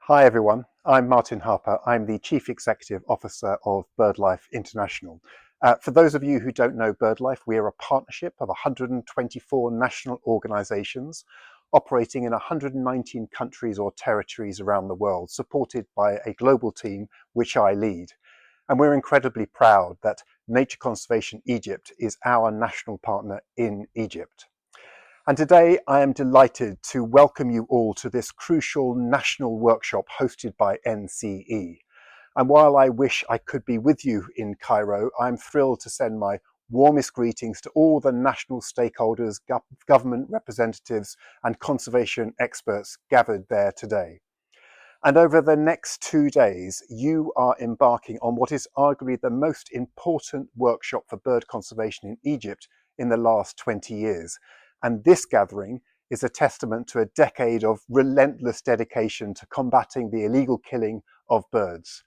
Hi everyone, I'm Martin Harper. I'm the Chief Executive Officer of BirdLife International. For those of you who don't know BirdLife, we are a partnership of 124 national organisations operating in 119 countries or territories around the world, supported by a global team which I lead. And we're incredibly proud that Nature Conservation Egypt is our national partner in Egypt. And today I am delighted to welcome you all to this crucial national workshop hosted by NCE. And while I wish I could be with you in Cairo, I'm thrilled to send my warmest greetings to all the national stakeholders, government representatives and conservation experts gathered there today. And over the next 2 days, you are embarking on what is arguably the most important workshop for bird conservation in Egypt in the last 20 years. And this gathering is a testament to a decade of relentless dedication to combating the illegal killing of birds.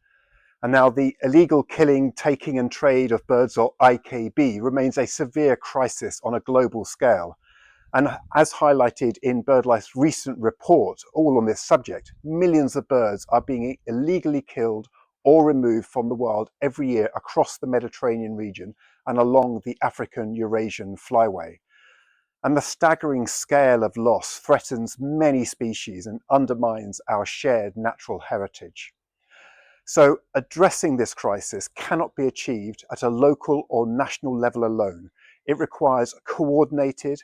And now the illegal killing, taking and trade of birds, or IKB, remains a severe crisis on a global scale. And as highlighted in BirdLife's recent report, all on this subject, millions of birds are being illegally killed or removed from the wild every year across the Mediterranean region and along the African-Eurasian flyway. And the staggering scale of loss threatens many species and undermines our shared natural heritage. So addressing this crisis cannot be achieved at a local or national level alone. It requires a coordinated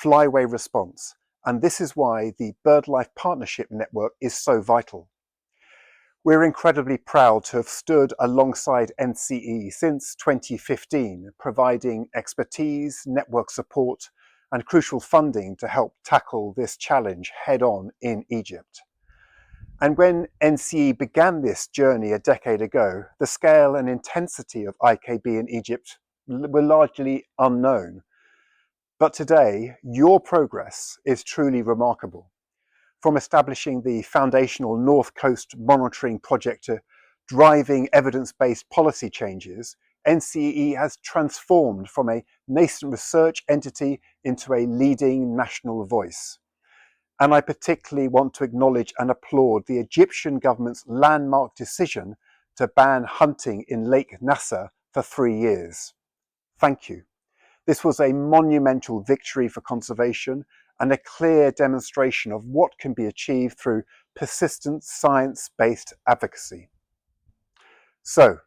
flyway response. And this is why the BirdLife Partnership Network is so vital. We're incredibly proud to have stood alongside NCE since 2015, providing expertise, network support, and crucial funding to help tackle this challenge head-on in Egypt. And when NCE began this journey a decade ago, the scale and intensity of IKB in Egypt were largely unknown. But today, your progress is truly remarkable. From establishing the foundational North Coast monitoring project to driving evidence-based policy changes, NCE has transformed from a nascent research entity into a leading national voice. And I particularly want to acknowledge and applaud the Egyptian government's landmark decision to ban hunting in Lake Nasser for 3 years. Thank you. This was a monumental victory for conservation and a clear demonstration of what can be achieved through persistent science-based advocacy. So,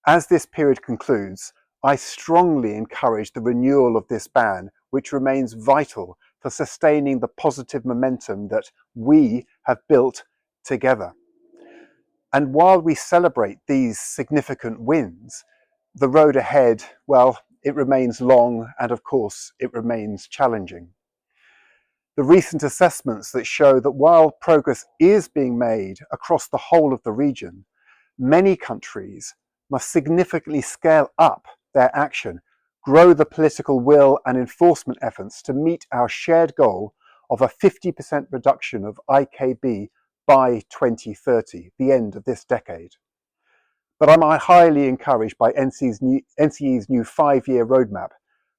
as this period concludes, I strongly encourage the renewal of this ban, which remains vital for sustaining the positive momentum that we have built together. And while we celebrate these significant wins, the road ahead, well, it remains long and of course it remains challenging. The recent assessments that show that while progress is being made across the whole of the region, many countries must significantly scale up their action, grow the political will and enforcement efforts to meet our shared goal of a 50% reduction of IKB by 2030, the end of this decade. But I'm highly encouraged by NCE's new 5-year roadmap,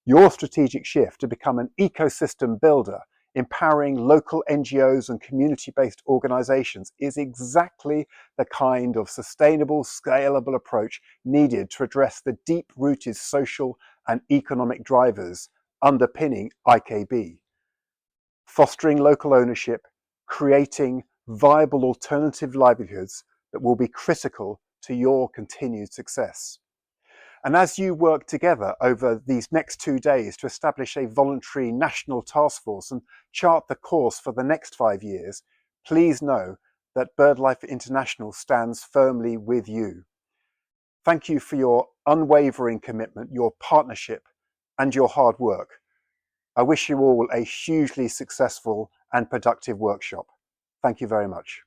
your strategic shift to become an ecosystem builder, empowering local NGOs and community-based organisations is exactly the kind of sustainable, scalable approach needed to address the deep-rooted social and economic drivers underpinning IKB. Fostering local ownership, creating viable alternative livelihoods that will be critical to your continued success. And as you work together over these next 2 days to establish a voluntary national task force and chart the course for the next 5 years, please know that BirdLife International stands firmly with you. Thank you for your unwavering commitment, your partnership, and your hard work. I wish you all a hugely successful and productive workshop. Thank you very much.